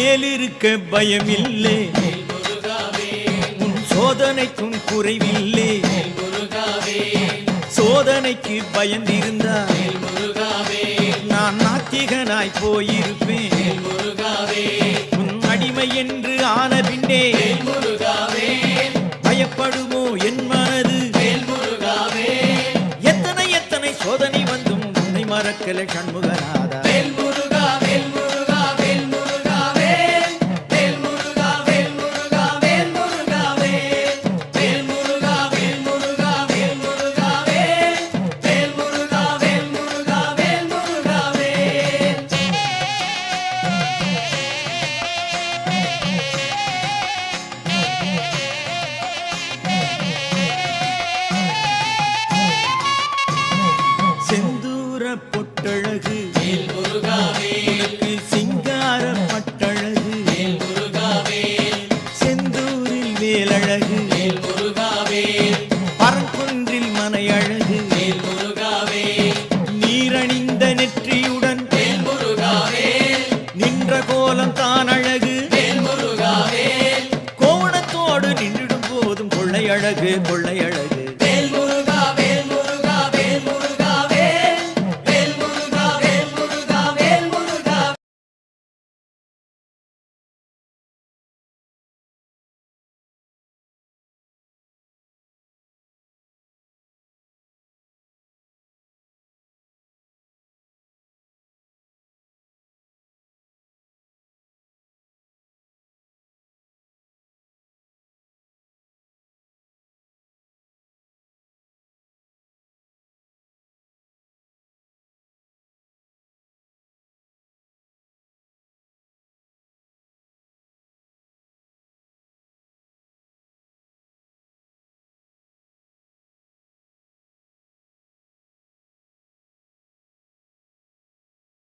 மேலிருக்க பயமில்லை, உன் சோதனைக்கும் குறைவில்லை. சோதனைக்கு பயந்திருந்தால் நான் நாத்திகனாய் போயிருப்பேன். உன் அடிமை என்று ஆன பின்னே பயப்படுமோ என் மனது? எத்தனை எத்தனை சோதனை வந்தும் உன்னை மறக்கல சண்முகநாதா.